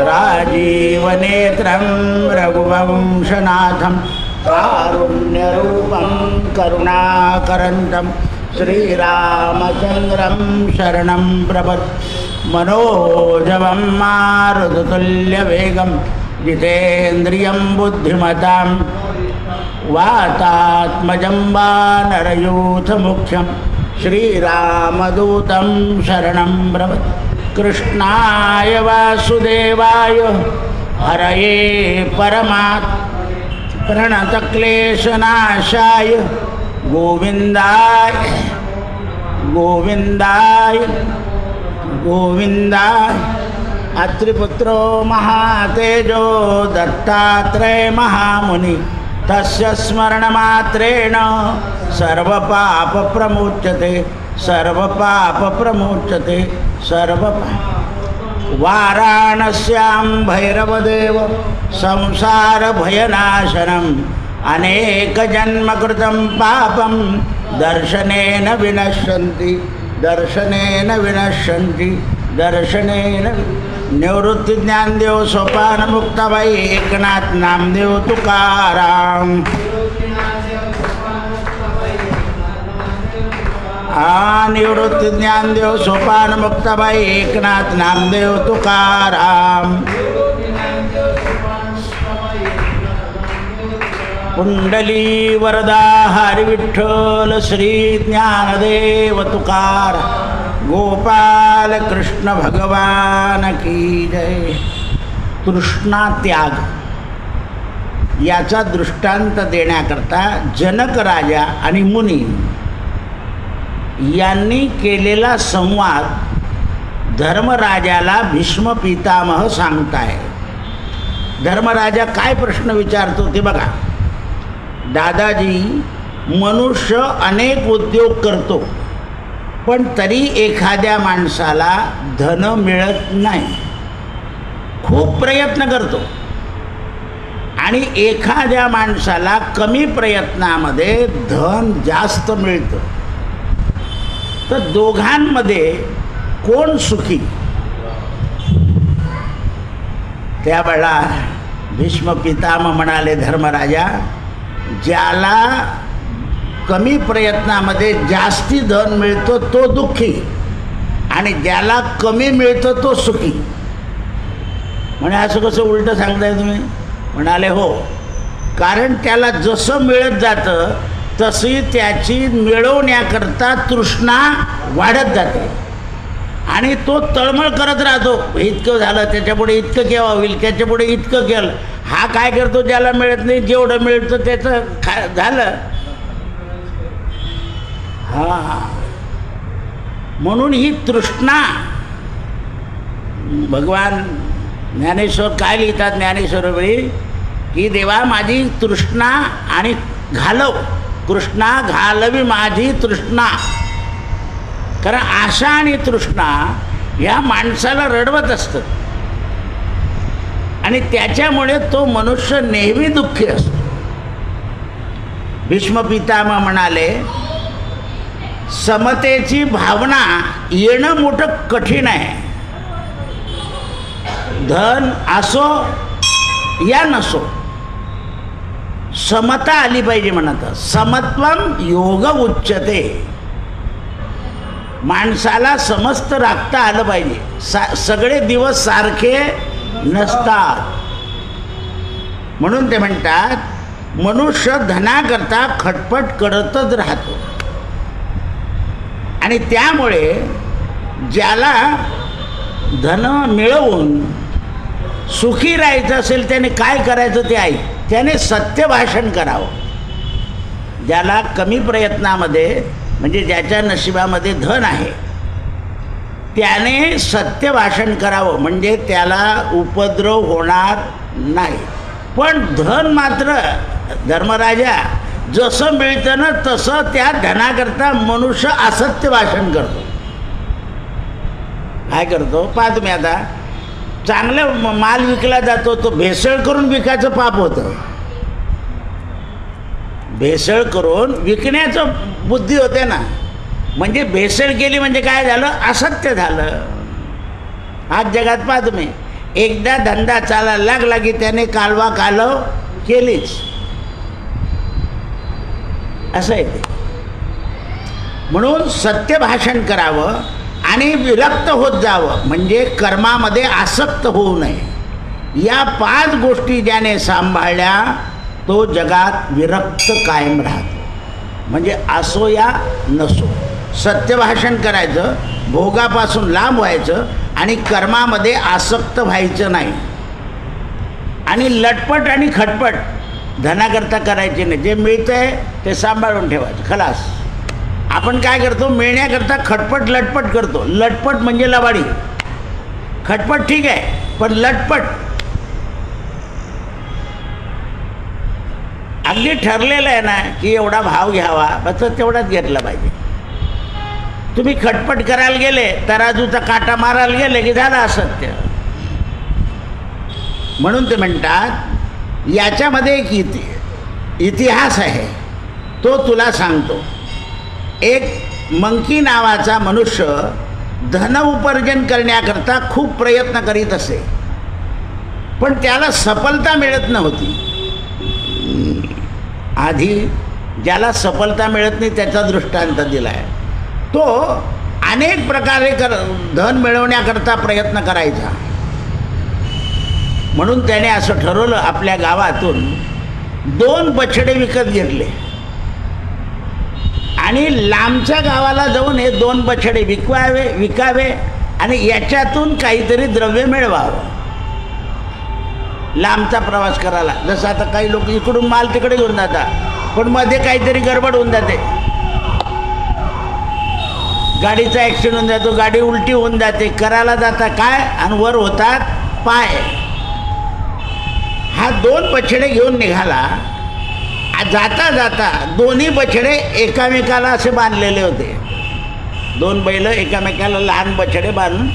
राजीवनेत्रं रघुवंशनाथं कारुण्यरूपं करुणाकरन्तं श्रीरामचन्द्रं शरणं प्रपद्ये। मनोजवं मारुततुल्यवेगं जितेन्द्रियं बुद्धिमतां वातात्मजं वानरयूथमुख्यं श्रीरामदूतं शरणं प्रपद्ये। कृष्णाय वासुदेवाय हरये परमात्मने प्रणतक्लेशनाशाय गोविन्दाय गोविन्दाय गोविन्दाय। अत्रिपुत्रो महातेजो दत्तात्रेय महामुनि तस्य स्मरणमात्रेण सर्वपापप्रमुच्यते सर्वपापप्रमुच्यते वाराणस्यां भैरवदेव संसारभयनाशनम् अनेकजन्मकृतं पापं दर्शनेन विनश्यन्ति दर्शनेन विनश्यन्ति दर्शनेन। निवृत्तिज्ञानदेव सोपानमुक्ताबाई एकनाथ नामदेव तुकाराम। निवृत्ती ज्ञानदेव सोपानमुक्ताबाई एकनाथ नामदेव तुकाराम। कुंडली वरदा हरी विठ्ठल श्री ज्ञानदेव तुकाराम। गोपाल कृष्ण भगवान की जय। तृष्णा त्याग याचा दृष्टांत देण्याकरता जनक राजा आणि मुनी यांनी केलेला संवाद धर्मराजाला भीष्म पितामह सांगताय। धर्मराजा काय प्रश्न विचारतो ते बघा। दादाजी, मनुष्य अनेक उद्योग करतो पण तरी एखाद्या माणसाला धन मिळत नाही। खूप प्रयत्न करतो आणि एखाद्या माणसाला कमी प्रयत्नामध्ये धन जास्त मिळतं। तर दोघांमध्ये कोण सुखी? त्यावेळा भीष्म पितामह म्हणाले, धर्मराजा, ज्याला कमी प्रयत्नामध्ये जास्ती धन मिळतो तो दुःखी आणि ज्याला कमी मिळतं तो सुखी। म्हणे असं कसं उलटं सांगताय तुम्ही? म्हणाले, हो, कारण त्याला जसं मिळत जातं तशी त्याची मिळवण्याकरता तृष्णा वाढत जाते आणि तो तळमळ करत राहतो। इतकं झालं, त्याच्यापुढे इतकं केव्हा होईल, त्याच्यापुढे इतकं केलं। हा काय करतो, ज्याला मिळत नाही, जेवढं मिळतं त्याचं झालं। हा, म्हणून ही तृष्णा। भगवान ज्ञानेश्वर काय लिहितात ज्ञानेश्वरवेळी की देवा माझी तृष्णा आणि घालव, कृष्णा घालवी माझी तृष्णा। कारण आशा आणि तृष्णा या माणसाला रडवत असतात आणि त्याच्यामुळे तो मनुष्य नेहमी दुःखी असतो। भीष्म पितामह म्हणाले, समतेची भावना येणं मोठं कठीण आहे। धन असो या नसो, समता आली पाहिजे म्हणत। समत्वम योग उच्यते। माणसाला समस्त राखता आलं पाहिजे। सगळे दिवस सारखे नसतात म्हणून ते म्हणतात मनुष्य धनाकरता खटपट करतच राहतो आणि त्यामुळे ज्याला धन मिळवून सुखी राहायचं असेल त्याने काय करायचं ते आहे, त्याने सत्य भाषण करावं। ज्याला कमी प्रयत्नामध्ये म्हणजे ज्याच्या नशिबामध्ये धन आहे त्याने सत्य भाषण करावं, म्हणजे त्याला उपद्रव होणार नाही। पण धन मात्र धर्मराजा जसं मिळतं ना तसं त्या धनाकरता मनुष्य असत्य भाषण करतो। काय करतो पहा तुम्ही, आता चांगला माल विकला जातो तो भेसळ करून विकायचं पाप होतं। भेसळ करून विकण्याचं बुद्धी होते ना, म्हणजे भेसळ केली म्हणजे काय झालं, असत्य झालं। आज जगात पहा तुम्ही, एकदा धंदा चालायला लागला की त्याने कालवा कालव केलीच, असं आहे ते. म्हणून सत्य भाषण करावं आणि विरक्त होत जावं, म्हणजे कर्मामध्ये आसक्त होऊ नये. या 5 गोष्टी ज्याने सांभाळल्या तो जगात विरक्त कायम राहतो. म्हणजे असो या नसो, सत्य भाषण करायचं, भोगापासून लांब व्हायचं आणि कर्मामध्ये आसक्त व्हायचं नाही. आणि लटपट आणि खटपट धनाकरता करायची नाही. जे मिळतंय ते सांभाळून ठेवायचं, खलास. आपण काय करतो, मिळण्याकरता खटपट लटपट करतो. लटपट म्हणजे लबाडी, खटपट ठीक आहे, पण लटपट अगदी ठरलेलं आहे ना की एवढा भाव घ्यावा, बस तेवढाच घेतला पाहिजे. तुम्ही खटपट करायला गेले, तराजूचा काटा मारायला गेले की झालं असत्य. म्हणून ते म्हणतात याच्यामध्ये एक इतिहास आहे, तो तुला सांगतो. एक मंकी नावाचा मनुष्य धन उपार्जन करण्याकरता खूप प्रयत्न करीत असे, पण त्याला सफलता मिळत नव्हती. आधी ज्याला सफलता मिळत नाही त्याचा दृष्टांत दिला आहे. तो अनेक प्रकारे धन मिळवण्याकरता प्रयत्न करायचा. म्हणून त्याने असं ठरवलं, आपल्या गावातून 2 बछडे विकत घेतले आणि लांबच्या गावाला जाऊन हे 2 बछडे विकावे आणि याच्यातून काहीतरी द्रव्य मिळवावं. लांबचा प्रवास करायला, जसं आता काही लोक इकडून माल तिकडे घेऊन जातात, पण मध्ये काहीतरी गडबड होऊन जाते, गाडीचा ॲक्सिडेंट होऊन जातो, गाडी उलटी होऊन जाते, करायला जाता काय आणि वर होतात पाय. हा 2 बछडे घेऊन निघाला. जाता जाता दोन्ही बछडे एकामेकाला असे बांधलेले होते. 2 बैल एकामेकाला लहान बछडे बांधून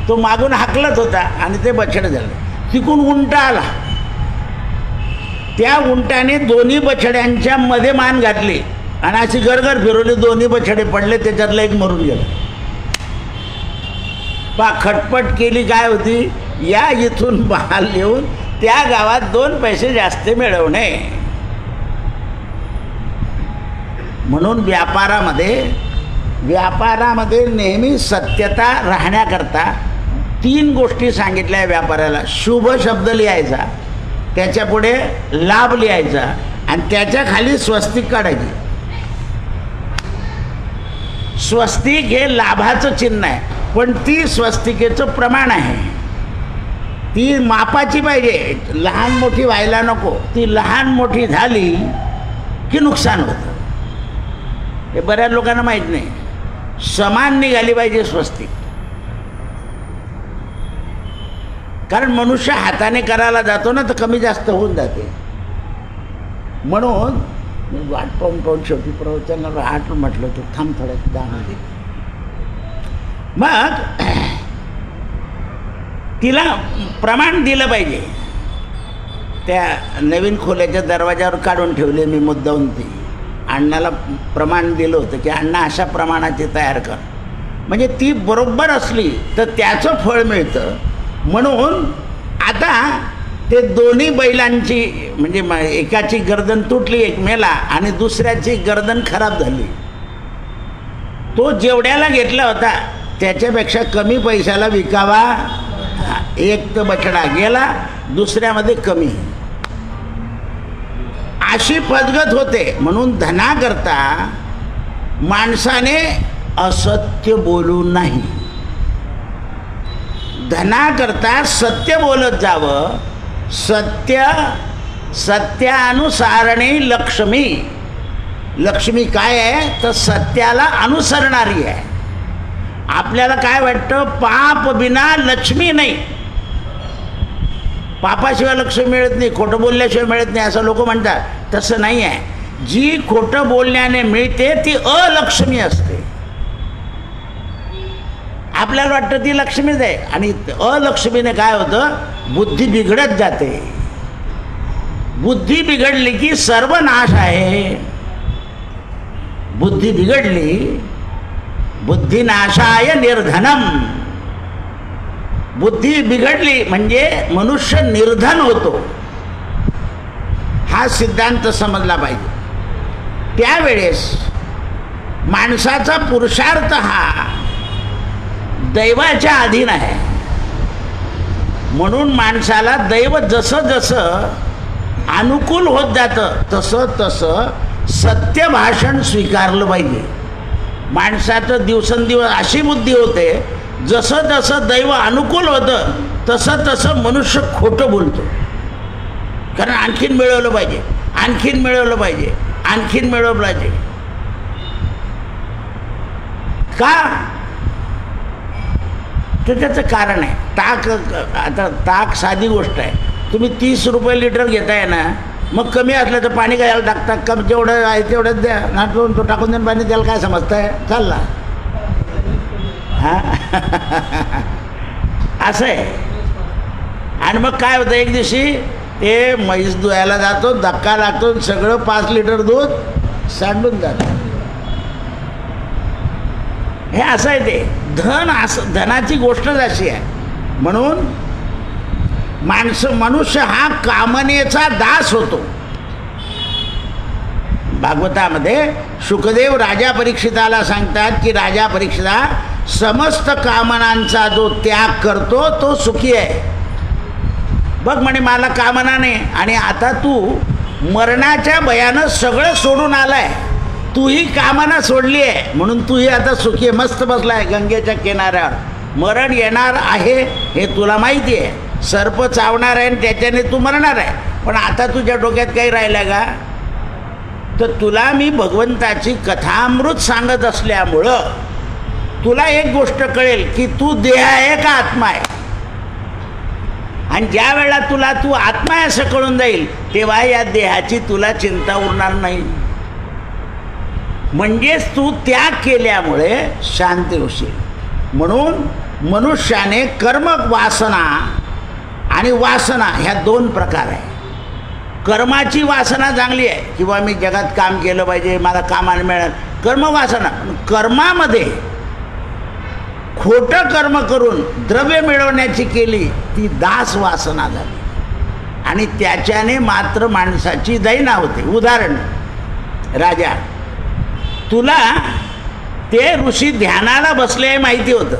तो मागून हाकलत होता आणि ते बछडे झाले. तिकून उंट आला, त्या उंटाने दोन्ही बछड्यांच्या मध्ये मान घातली आणि अशी गरगर फिरवली. दोन्ही बछडे पडले, त्याच्यातलं एक मरून गेलं. खटपट केली काय होती, या इथून माल येऊन त्या गावात 2 पैसे जास्त मिळवणे. म्हणून व्यापारामध्ये नेहमी सत्यता राहण्याकरता 3 गोष्टी सांगितल्या व्यापाऱ्याला. शुभ शब्द लिहायचा, त्याच्या पुढे लाभ लिहायचा आणि त्याच्या खाली स्वस्तिक काढायची. स्वस्तिक हे लाभाचं चिन्ह आहे, पण ती स्वस्तिकेचं प्रमाण आहे. ती मापाची पाहिजे, लहान मोठी व्हायला नको. ती लहान मोठी झाली की नुकसान होतं. हे बऱ्याच लोकांना माहीत नाही. समान निघाली पाहिजे स्वस्तिक. कारण मनुष्य हाताने करायला जातो ना तर कमी जास्त होऊन जाते. म्हणून वाट पाहून शेवटी प्रवचनाला आठ म्हटलं तर थांब थोड्या दामध्ये. मग तिला प्रमाण दिलं पाहिजे. त्या नवीन खोल्याच्या दरवाजावर काढून ठेवले मी मुद्दाहून. ती अण्णाला प्रमाण दिलं होतं की अण्णा अशा प्रमाणाची तयार कर, म्हणजे ती बरोबर असली तर त्याचं फळ मिळतं. म्हणून आता ते दोन्ही बैलांची म्हणजे एकाची गर्दन तुटली, एक मेला, आणि दुसऱ्याची गर्दन खराब झाली. तो जेवढ्याला घेतला होता त्याच्यापेक्षा कमी पैशाला विकावा. एक तर बछडा गेला, दुसऱ्यामध्ये कमी. अशी फसगत होते. म्हणून धनाकरता माणसाने असत्य बोलू नाही. धनाकरता सत्य बोलत जावं. सत्यानुसारणे लक्ष्मी. लक्ष्मी काय आहे तर सत्याला अनुसरणारी आहे. आपल्याला काय वाटतं, पाप बिना लक्ष्मी नाही. पापाशिवाय लक्ष्मी मिळत नाही, खोटं बोलल्याशिवाय मिळत नाही असं लोक म्हणतात. तसं नाही आहे. जी खोटं बोलण्याने मिळते ती अलक्ष्मी असते. आपल्याला वाटतं ती लक्ष्मीच आहे, आणि अलक्ष्मीने काय होतं, बुद्धी बिघडत जाते. बुद्धी बिघडली की सर्वनाश आहे. बुद्धी बिघडली, बुद्धिनाशाय निर्धनम. बुद्धी बिघडली म्हणजे मनुष्य निर्धन होतो, हा सिद्धांत समजला पाहिजे. त्यावेळेस माणसाचा पुरुषार्थ हा दैवाच्या अधीन आहे. म्हणून माणसाला दैव जसं जसं अनुकूल होत जातं तसं तसं सत्य भाषण स्वीकारलं पाहिजे. माणसाचं दिवसेंदिवस अशी बुद्धी होते, जसं जसं दैव अनुकूल होतं तसं तसं मनुष्य खोटं बोलतो. कारण आणखीन मिळवलं पाहिजे, आणखीन मिळवलं पाहिजे, आणखीन मिळवलं पाहिजे. का? तर त्याचं कारण आहे. आता ताक साधी गोष्ट आहे. तुम्ही 30 रुपये लिटर घेताय ना, मग कमी असलं तर पाणी घ्यायला टाकता. कम जेवढं आहे तेवढंच द्या, नाटून तो टाकून देऊन पाणी, त्याला काय समजताय? चालला हां असं आहे. आणि मग काय होतं, एक दिवशी ते म्हैस धुवायला जातो, धक्का लागतो, सगळं 5 लिटर दूध सांडून जातं. हे असं आहे ते धन. असं धनाची गोष्टच अशी आहे. म्हणून मनुष्य हा कामनेचा दास होतो. भागवतामध्ये शुकदेव राजा परीक्षिताला सांगतात की राजा परीक्षिता, समस्त कामनांचा जो त्याग करतो तो सुखी आहे. बघ म्हणे, मला कामना नाही आणि आता तू मरणाच्या भयानं सगळं सोडून आलाय, तूही कामना सोडली आहे म्हणून तूही आता सुखी आहे, मस्त बसला आहे गंगेच्या किनाऱ्यावर. मरण येणार आहे हे तुला माहिती आहे, सर्प चावणार आहे आणि त्याच्याने तू मरणार आहे, पण आता तुझ्या डोक्यात काही राहिलं का? तर तुला मी भगवंताची कथामृत सांगत असल्यामुळं तुला एक गोष्ट कळेल की तू देह आहे का आत्मा आहे. आणि ज्या वेळेला तुला तू आत्मा आहे असं कळून जाईल तेव्हा या देहाची तुला चिंता उरणार नाही. म्हणजेच तू त्याग केल्यामुळे शांती होशील. म्हणून मनुष्याने कर्म वासना आणि वासना ह्या 2 प्रकार आहे. कर्माची वासना चांगली आहे किंवा मी जगात काम केलं पाहिजे, मला कामाला मिळेल, कर्मवासना. कर्मामध्ये खोटं कर्म करून द्रव्य मिळवण्याची केली ती दास वासना झाली आणि त्याच्याने मात्र माणसाची दैना होते. उदाहरण, राजा, तुला ते ऋषी ध्यानाला बसले माहिती होतं,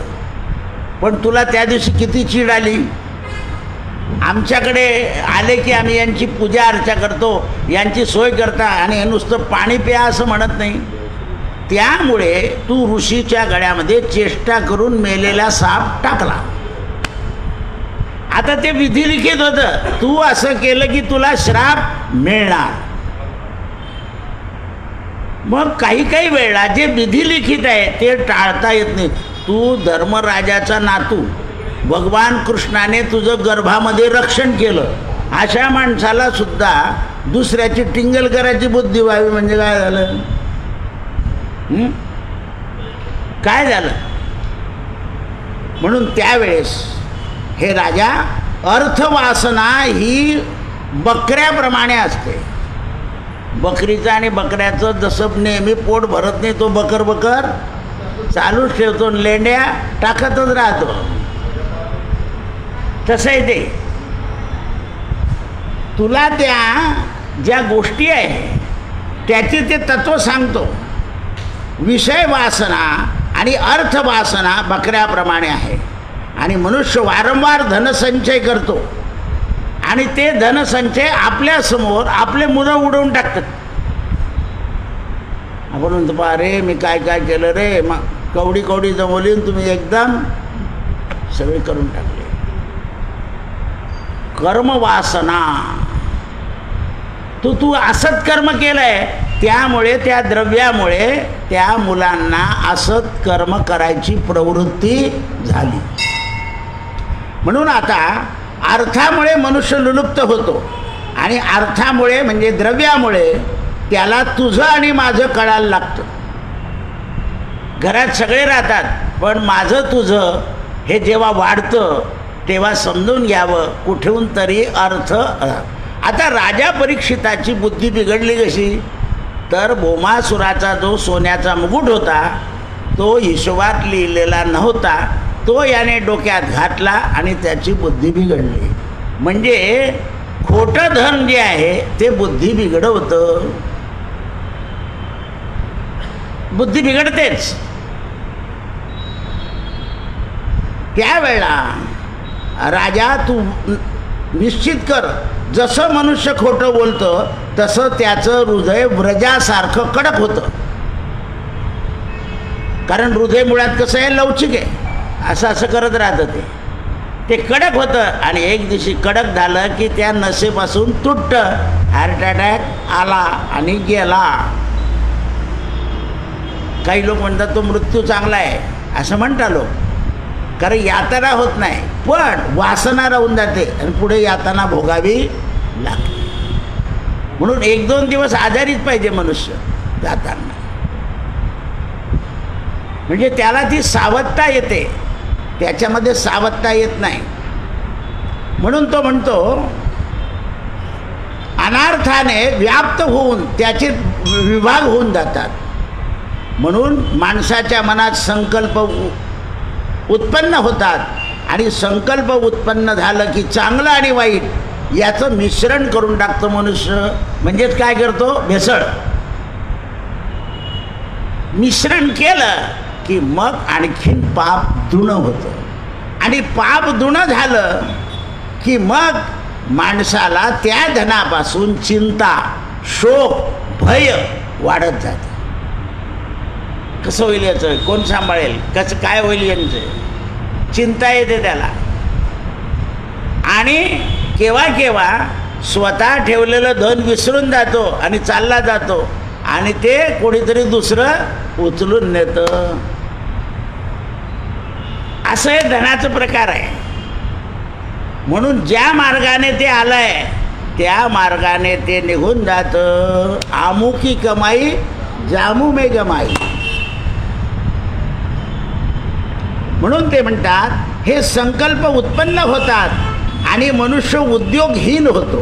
पण तुला त्या दिवशी किती चीड आली. आमच्याकडे आले की आम्ही यांची पूजा अर्चा करतो, यांची सोय करता आणि हे नुसतं पाणी प्या असं म्हणत नाही. त्यामुळे तू ऋषीच्या गळ्यामध्ये चेष्टा करून मेलेला साप टाकला. आता ते विधी लिखित होतं, तू असं केलं की तुला श्राप मिळणार. मग काही काही वेळा जे विधी लिखित आहे ते टाळता येत नाही. तू धर्मराजाचा नातू, भगवान कृष्णाने तुझं गर्भामध्ये रक्षण केलं, अशा माणसाला सुद्धा दुसऱ्याची टिंगल करायची बुद्धी व्हावी म्हणजे काय झालं? काय झालं? म्हणून त्यावेळेस हे राजा, अर्थवासना ही बकऱ्याप्रमाणे असते. बकरीचं आणि बकऱ्याचं जसं नेहमी पोट भरत नाही तो बकर बकर चालूच ठेवतो, लेंड्या टाकतच राहतो, तसं आहे ते. तुला त्या ज्या गोष्टी आहे त्याचे ते तत्व सांगतो. विषय वासना आणि अर्थवासना बकऱ्याप्रमाणे आहे आणि मनुष्य वारंवार धनसंचय करतो आणि ते धनसंचय आपल्यासमोर आपले मुलं उडवून टाकतात. आपण म्हणतो, पा रे मी काय काय केलं रे, मग कवडी कवडी जमवली तुम्ही एकदम सगळे करून टाकले. कर्मवासना, तू असत कर्म केलंय त्यामुळे त्या द्रव्यामुळे त्या मुलांना असत कर्म करायची प्रवृत्ती झाली. म्हणून आता अर्थामुळे मनुष्य लुलुप्त होतो आणि अर्थामुळे म्हणजे द्रव्यामुळे त्याला तुझं आणि माझं कळायला लागतं. घरात सगळे राहतात पण माझं तुझं हे जेव्हा वाढतं तेव्हा समजून घ्यावं कुठून तरी अर्थ. आता राजा परीक्षिताची बुद्धी बिघडली कशी? तर भौमासुराचा जो सोन्याचा मुकुट होता तो हिशोबात लिहिलेला नव्हता तो याने डोक्यात घातला आणि त्याची बुद्धी बिघडली. म्हणजे खोटं धन जे आहे ते बुद्धी बिघडवतं. बुद्धी बिघडतेच. त्यावेळेला राजा तू निश्चित कर, जसं मनुष्य खोटं बोलतं तसं त्याचं हृदय व्रजासारखं कडक होतं. कारण हृदय मुळात कसं आहे, लवचिक आहे. असं करत राहतं ते कडक होतं. आणि एक दिवशी कडक झालं की त्या नसेपासून तुटतं. हार्ट अटॅक आला आणि गेला. काही लोक म्हणतात तो मृत्यू चांगला आहे असं म्हणतात लोक, कारण यातना होत नाही, पण वासना राहून जाते आणि पुढे यातना भोगावी लागते. म्हणून 1-2 दिवस आजारीच पाहिजे मनुष्य जाताना, म्हणजे त्याला ती सावधता येते. त्याच्यामध्ये सावधता येत नाही. म्हणून तो म्हणतो अनार्थाने व्याप्त होऊन त्याचे विभाग होऊन जातात. म्हणून माणसाच्या मनात संकल्प उत्पन्न होतात आणि संकल्प उत्पन्न झालं की चांगलं आणि वाईट याचं मिश्रण करून टाकतो मनुष्य. म्हणजेच काय करतो, भेसळ. मिश्रण केलं की मग आणखीन पाप दुणं होतं आणि पाप दुणं झालं की मग माणसाला त्या धनापासून चिंता, शोक, भय वाढत जातं. कसं होईल याचं, कोण सांभाळेल, कसं काय होईल यांचं चिंता येते त्याला. आणि केव्हा केव्हा स्वतः ठेवलेलं धन विसरून जातो आणि चालला जातो आणि ते कोणीतरी दुसरं उचलून नेतं. असं हे धनाचं प्रकार आहे. म्हणून ज्या मार्गाने ते आलंय त्या मार्गाने ते निघून जातं. आमुकी कमाई जामू में गमाई. म्हणून ते म्हणतात हे संकल्प उत्पन्न होतात आणि मनुष्य उद्योगहीन होतो.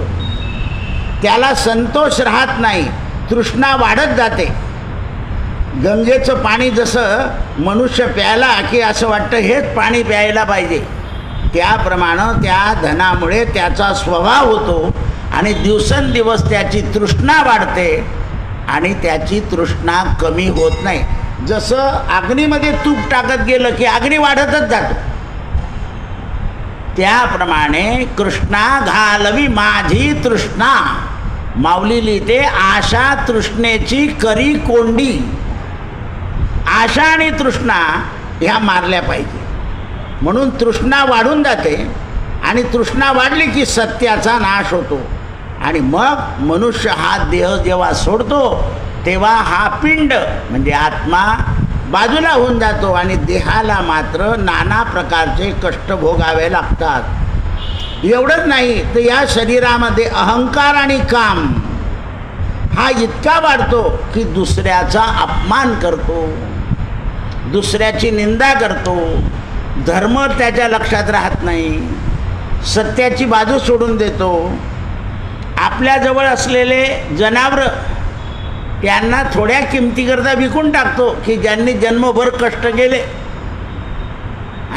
त्याला संतोष राहत नाही, तृष्णा वाढत जाते. गंगेचं पाणी जसं मनुष्य प्यायला की असं वाटतं हेच पाणी प्यायला पाहिजे, त्याप्रमाणे त्या धनामुळे त्याचा स्वभाव होतो आणि दिवसेंदिवस त्याची तृष्णा वाढते आणि त्याची तृष्णा कमी होत नाही. जसं अग्नीमध्ये तूप टाकत गेलं की अग्नी वाढतच जातो, त्याप्रमाणे कृष्णा घालवी माझी तृष्णा. माऊली लिहिते आशा तृष्णेची करी कोंडी. आशा आणि तृष्णा ह्या मारल्या पाहिजे. म्हणून तृष्णा वाढून जाते आणि तृष्णा वाढली की सत्याचा नाश होतो आणि मग मनुष्य हा देह जेव्हा सोडतो तेव्हा हा पिंड म्हणजे आत्मा बाजूला होऊन जातो आणि देहाला मात्र नाना प्रकारचे कष्ट भोगावे लागतात. एवढंच नाही तर या शरीरामध्ये अहंकार आणि काम हा इतका वाढतो की दुसऱ्याचा अपमान करतो, दुसऱ्याची निंदा करतो, धर्म त्याच्या लक्षात राहत नाही, सत्याची बाजू सोडून देतो. आपल्याजवळ असलेले जनावरं त्यांना थोड्या किमतीकरता विकून टाकतो की ज्यांनी जन्मभर कष्ट केले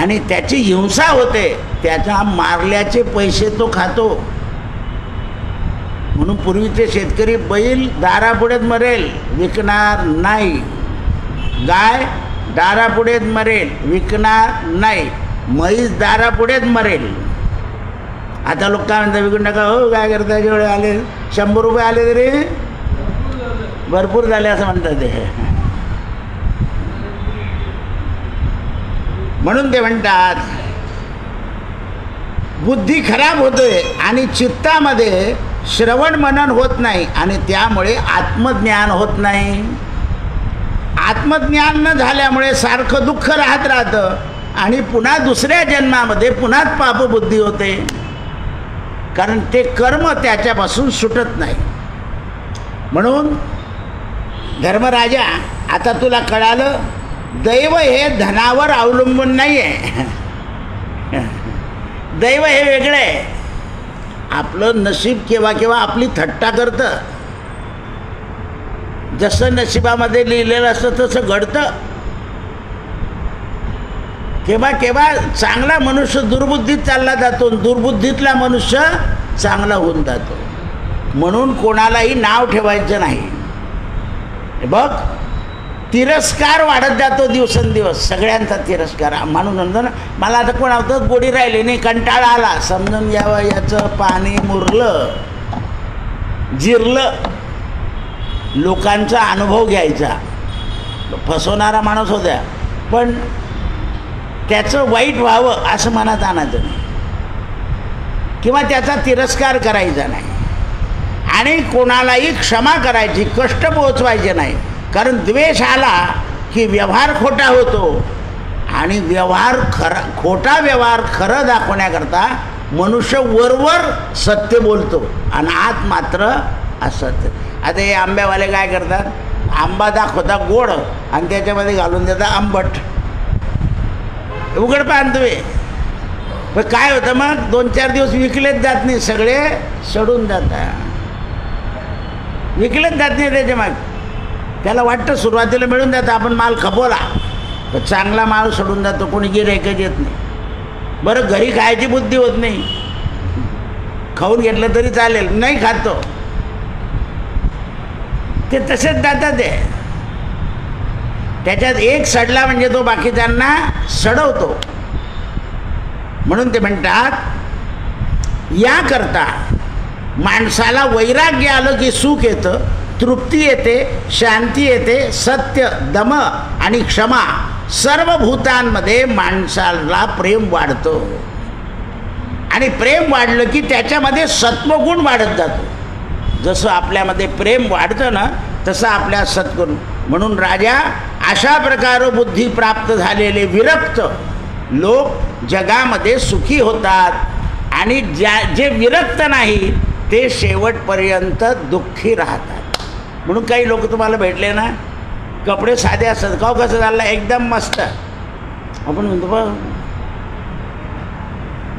आणि त्याची हिंसा होते, त्याच्या मारल्याचे पैसे तो खातो. म्हणून पूर्वीचे शेतकरी बैल दारापुढेच मरेल विकणार नाही, गाय दारापुढेच मरेल विकणार नाही, म्हैस दारापुढेच मरेल. आता लोक काय म्हणतात विकून टाका. हो काय करता, जेवढे आले 100 रुपये आले तरी भरपूर झाले असं म्हणतात ते. म्हणून ते म्हणतात बुद्धी खराब होते आणि चित्तामध्ये श्रवण मनन होत नाही आणि त्यामुळे आत्मज्ञान होत नाही. आत्मज्ञान न झाल्यामुळे सारखं दुःख राहतं आणि पुन्हा दुसऱ्या जन्मामध्ये पुन्हा पापबुद्धी होते, कारण ते कर्म त्याच्यापासून सुटत नाही. म्हणून धर्मराजा आता तुला कळालं, दैव हे धनावर अवलंबून नाही आहे. दैव हे वेगळं आहे. आपलं नशीब केव्हा केव्हा आपली थट्टा करतं. जसं नशिबामध्ये लिहिलेलं असतं तसं घडतं. केव्हा केव्हा चांगला मनुष्य दुर्बुद्धीत चालला जातो, दुर्बुद्धीतला मनुष्य चांगला होऊन जातो. म्हणून कोणालाही नाव ठेवायचं नाही. बघ, तिरस्कार वाढत जातो दिवसेंदिवस, सगळ्यांचा तिरस्कार. म्हणून नंतर मला आता कोण होतं गोडी राहिली नाही, कंटाळा आला, समजून घ्यावं याचं पाणी मुरलं जिरलं. लोकांचा अनुभव घ्यायचा. फसवणारा माणूस होता, पण त्याचं वाईट व्हावं असं मनात आणायचं नाही, किंवा त्याचा तिरस्कार करायचा नाही, आणि कोणालाही क्षमा करायची, कष्ट पोचवायचे नाही. कारण द्वेष आला की व्यवहार खोटा होतो, आणि खोटा व्यवहार खरं दाखवण्याकरता मनुष्य वरवर सत्य बोलतो आणि आत मात्र असत्य. आता हे आंब्यावाले काय करतात, आंबा दाखवता गोड आणि त्याच्यामध्ये घालून देतात आंबट. उघड पाहन तुम्ही. पण काय होतं मग, 2-4 दिवस विकलेच जात नाही, सगळे सडून जातात, विकलेच जात नाही. त्याच्या मग त्याला वाटतं सुरुवातीला मिळून जातं, आपण माल खपवला, पण चांगला माल सडून जातो, कोणी गिऱ्हाईकच येत नाही. बरं, घरी खायची बुद्धी होत नाही, खाऊन घेतलं तरी चालेल, नाही खातो, ते तसेच जातात. ते त्याच्यात एक सडला म्हणजे तो बाकीच्यांना सडवतो. म्हणून ते म्हणतात, याकरता माणसाला वैराग्य आलं की सुख येतं, तृप्ती येते, शांती येते, सत्य, दम आणि क्षमा, सर्व भूतांमध्ये माणसाला प्रेम वाढतो. आणि प्रेम वाढलं की त्याच्यामध्ये सत्वगुण वाढत जातो. जसं आपल्यामध्ये प्रेम वाढतं ना, तसं आपल्या सत्गुण. म्हणून राजा, अशा प्रकारे बुद्धी प्राप्त झालेले विरक्त लोक जगामध्ये सुखी होतात, आणि जे विरक्त नाही ते शेवटपर्यंत दुःखी राहतात. म्हणून काही लोक तुम्हाला भेटले ना, कपडे साधे असतात, का कसं चाललं, एकदम मस्त, आपण म्हणतो बा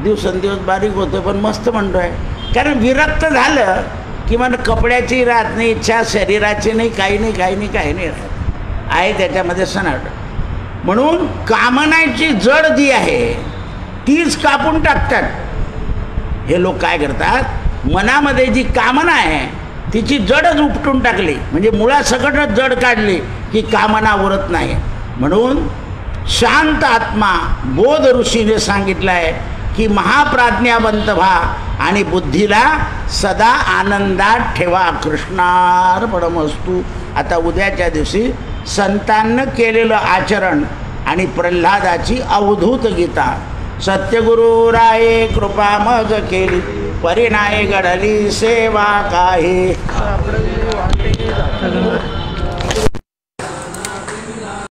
दिवसेंदिवस बारीक होतो पण मस्त म्हणतोय. कारण विरक्त झालं की मग कपड्याची राहत नाही इच्छा, शरीराची नाही, काही नाही राहत आहे त्याच्यामध्ये सनाट. म्हणून कामनाची जड जी आहे तीच कापून टाकतात. हे लोक काय करतात, मनामध्ये जी कामना आहे तिची जडच उपटून टाकली, म्हणजे मुळासकटच जड काढली की कामना उरत नाही. म्हणून शांत आत्मा बोध ऋषीने सांगितलं आहे की महाप्राज्ञावंत व्हा आणि बुद्धीला सदा आनंदात ठेवा. कृष्णार्पणमस्तु. आता उद्याच्या दिवशी संतांनं केलेलं आचरण आणि प्रल्हादाची अवधूत गीता. सत्यगुरु राये कृपा मज केली, परिणाय घडली सेवा काही.